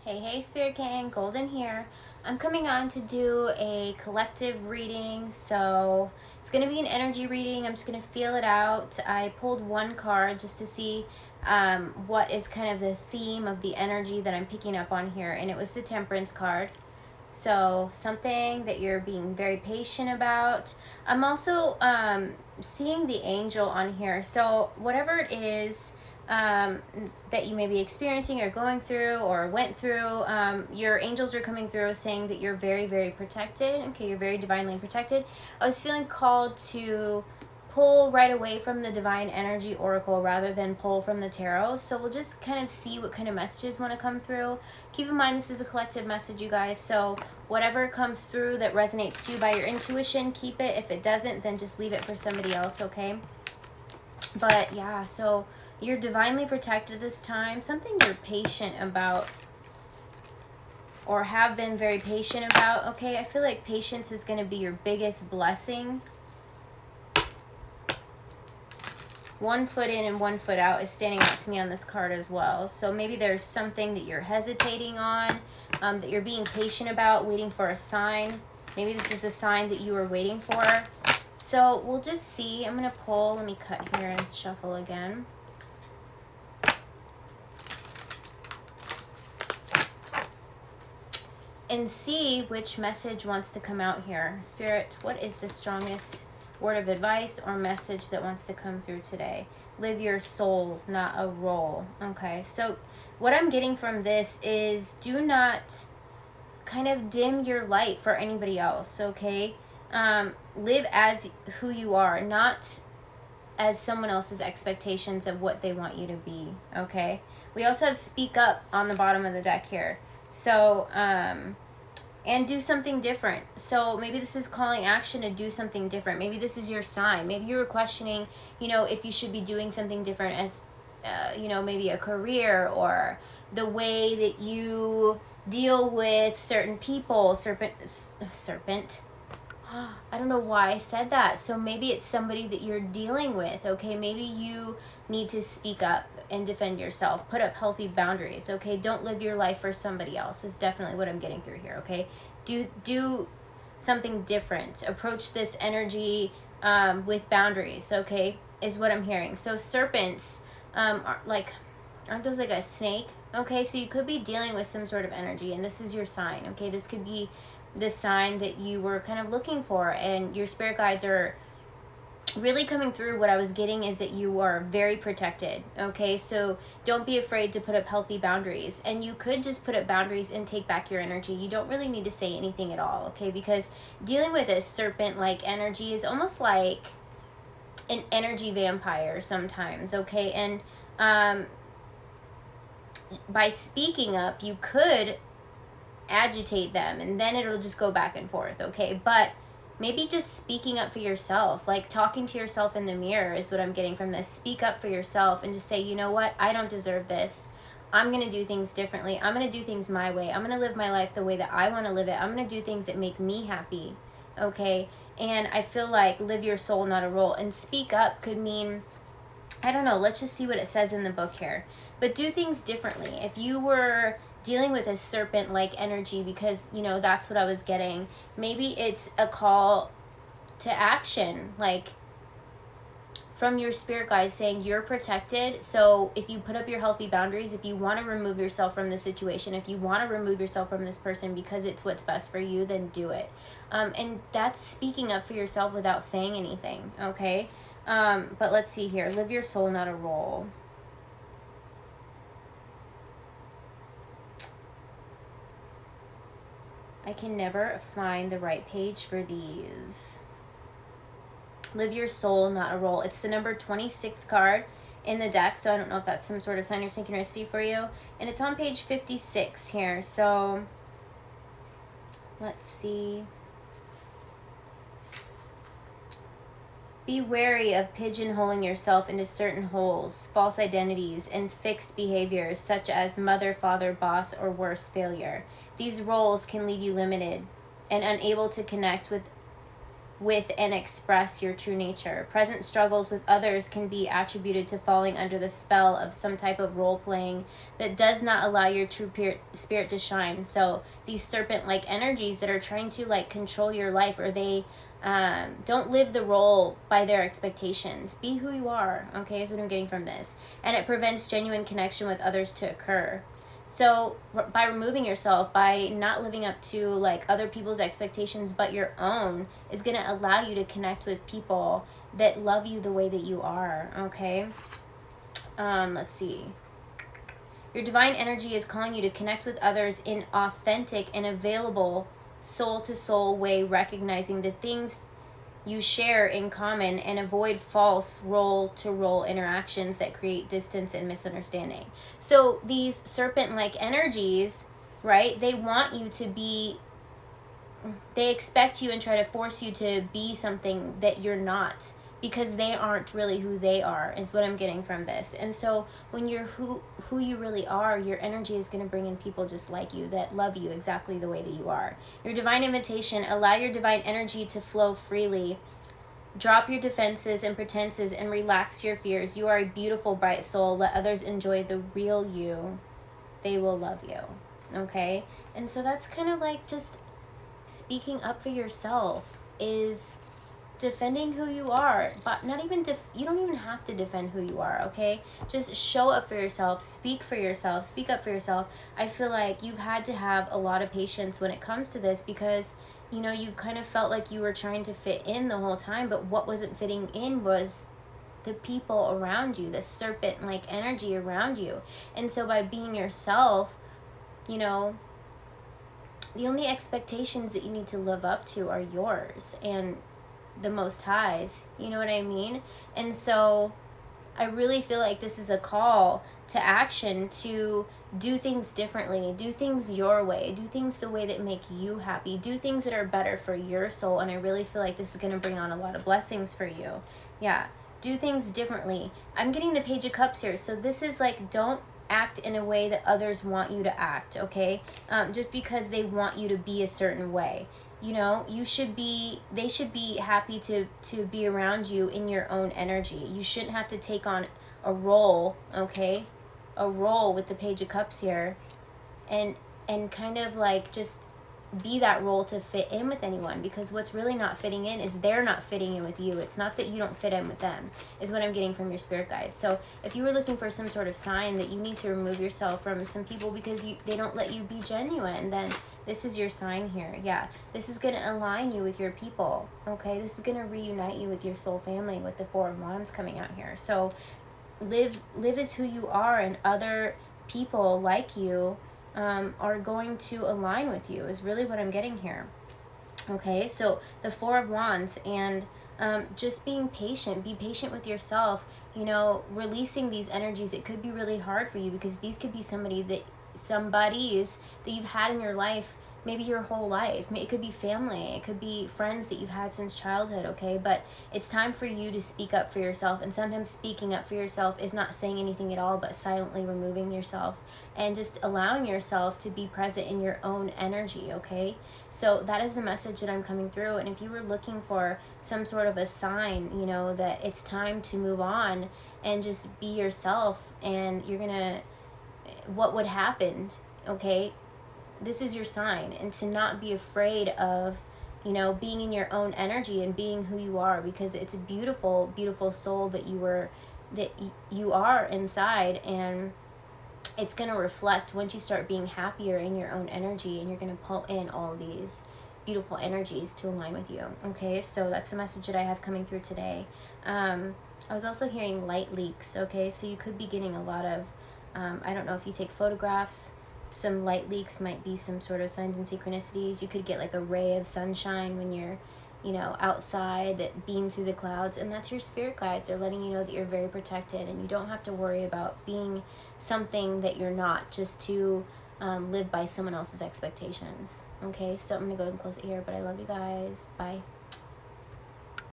Hey, Spirit Gang, Golden here. I'm coming on to do a collective reading, so it's going to be an energy reading. I'm just going to feel it out. I pulled one card just to see what is kind of the theme of the energy that I'm picking up on here, and it was the Temperance card. So something that you're being very patient about. I'm also seeing the angel on here, so whatever it is that you may be experiencing or going through or went through, your angels are coming through saying that you're very, very protected. Okay, you're very divinely protected. I was feeling called to pull right away from the divine energy oracle rather than pull from the tarot. So we'll just kind of see what kind of messages want to come through. Keep in mind this is a collective message, you guys, so whatever comes through that resonates to you by your intuition, keep it. If it doesn't, then just leave it for somebody else, okay? But yeah, so you're divinely protected this time. Something you're patient about or have been very patient about. Okay, I feel like patience is going to be your biggest blessing. 1 foot in and 1 foot out is standing out to me on this card as well. So maybe there's something that you're hesitating on, that you're being patient about, waiting for a sign. Maybe this is the sign that you were waiting for. So we'll just see. I'm going to pull. Let me cut here and shuffle again. And see which message wants to come out here. Spirit, what is the strongest word of advice or message that wants to come through today? Live your soul, not a role. Okay, so what I'm getting from this is do not kind of dim your light for anybody else, okay? Live as who you are, not as someone else's expectations of what they want you to be, okay? We also have speak up on the bottom of the deck here. So, and do something different. So maybe this is calling action to do something different. Maybe this is your sign. Maybe you were questioning, if you should be doing something different as, maybe a career or the way that you deal with certain people. Serpent. I don't know why I said that. So maybe it's somebody that you're dealing with, okay? Maybe you need to speak up and defend yourself. Put up healthy boundaries, okay? Don't live your life for somebody else is definitely what I'm getting through here, okay? Do something different. Approach this energy with boundaries, okay, is what I'm hearing. So serpents, aren't those like a snake? Okay, so you could be dealing with some sort of energy, and this is your sign, okay? This could be the sign that you were kind of looking for, and your spirit guides are really coming through. What I was getting is that you are very protected, okay? So don't be afraid to put up healthy boundaries, and you could just put up boundaries and take back your energy. You don't really need to say anything at all, okay? Because dealing with a serpent-like energy is almost like an energy vampire sometimes, okay? And by speaking up, you could agitate them, and then it'll just go back and forth, okay? But maybe just speaking up for yourself, like talking to yourself in the mirror is what I'm getting from this. Speak up for yourself and just say, you know what, I don't deserve this. I'm going to do things differently. I'm going to do things my way. I'm going to live my life the way that I want to live it. I'm going to do things that make me happy, okay? And I feel like live your soul, not a role. And speak up could mean, I don't know, let's just see what it says in the book here. But do things differently. If you were dealing with a serpent-like energy, because, that's what I was getting, maybe it's a call to action, like from your spirit guides saying you're protected. So if you put up your healthy boundaries, if you want to remove yourself from the situation, if you want to remove yourself from this person because it's what's best for you, then do it. And that's speaking up for yourself without saying anything, okay? But let's see here. Live your soul, not a role. I can never find the right page for these. Live your soul, not a role. It's the number 26 card in the deck, so I don't know if that's some sort of sign or synchronicity for you. And it's on page 56 here, so let's see. Be wary of pigeonholing yourself into certain holes, false identities, and fixed behaviors such as mother, father, boss, or worse, failure. These roles can leave you limited and unable to connect with with and express your true nature. Present struggles with others can be attributed to falling under the spell of some type of role playing that does not allow your true spirit to shine. So these serpent-like energies that are trying to like control your life, or they don't live the role by their expectations. Be who you are, okay, is what I'm getting from this. And it prevents genuine connection with others to occur. So by removing yourself, by not living up to like other people's expectations but your own, is going to allow you to connect with people that love you the way that you are, okay? Let's see. Your divine energy is calling you to connect with others in authentic and available soul-to-soul way, recognizing the things you share in common and avoid false role-to-role interactions that create distance and misunderstanding. So these serpent-like energies, right, they want you to be, they expect you and try to force you to be something that you're not, because they aren't really who they are, is what I'm getting from this. And so when you're who you really are, your energy is going to bring in people just like you that love you exactly the way that you are. Your divine invitation: allow your divine energy to flow freely. Drop your defenses and pretenses and relax your fears. You are a beautiful, bright soul. Let others enjoy the real you. They will love you. Okay? And so that's kind of like just speaking up for yourself, is defending who you are, but not even you don't even have to defend who you are, okay? Just show up for yourself, speak for yourself, speak up for yourself. I feel like you've had to have a lot of patience when it comes to this, because you know, you've kind of felt like you were trying to fit in the whole time, but what wasn't fitting in was the people around you, the serpent-like energy around you. And so by being yourself, you know, the only expectations that you need to live up to are yours and the Most High's, you know what I mean? And so I really feel like this is a call to action, to do things differently, do things your way, do things the way that make you happy, do things that are better for your soul. And I really feel like this is going to bring on a lot of blessings for you. Yeah, do things differently. I'm getting the Page of Cups here. So this is like, don't act in a way that others want you to act, okay? Just because they want you to be a certain way. You know, they should be happy to be around you in your own energy. You shouldn't have to take on a role, okay? A role with the Page of Cups here, and kind of like just be that role to fit in with anyone, because what's really not fitting in is they're not fitting in with you. It's not that you don't fit in with them, is what I'm getting from your spirit guide. So if you were looking for some sort of sign that you need to remove yourself from some people because they don't let you be genuine, then this is your sign here. Yeah, this is going to align you with your people, okay? This is going to reunite you with your soul family, with the Four of Wands coming out here. So live as who you are, and other people like you are going to align with you, is really what I'm getting here. Okay, so the Four of Wands, and just being patient. Be patient with yourself. You know, releasing these energies, it could be really hard for you, because these could be somebodies that you've had in your life, maybe your whole life. It could be family, it could be friends that you've had since childhood, okay? But it's time for you to speak up for yourself. And sometimes speaking up for yourself is not saying anything at all, but silently removing yourself and just allowing yourself to be present in your own energy, okay? So that is the message that I'm coming through. And if you were looking for some sort of a sign, you know, that it's time to move on and just be yourself, and you're gonna, what would happen, okay? This is your sign. And to not be afraid of, you know, being in your own energy and being who you are, because it's a beautiful, beautiful soul that you are inside, and it's going to reflect once you start being happier in your own energy, and you're going to pull in all these beautiful energies to align with you. Okay, so that's the message that I have coming through today. I was also hearing light leaks. Okay, so you could be getting a lot of I don't know if you take photographs, some light leaks might be some sort of signs and synchronicities. You could get like a ray of sunshine when you're, you know, outside, that beam through the clouds, and that's your spirit guides. They're letting you know that you're very protected, and you don't have to worry about being something that you're not, just to live by someone else's expectations. Okay, so I'm gonna go ahead and close it here, but I love you guys. Bye.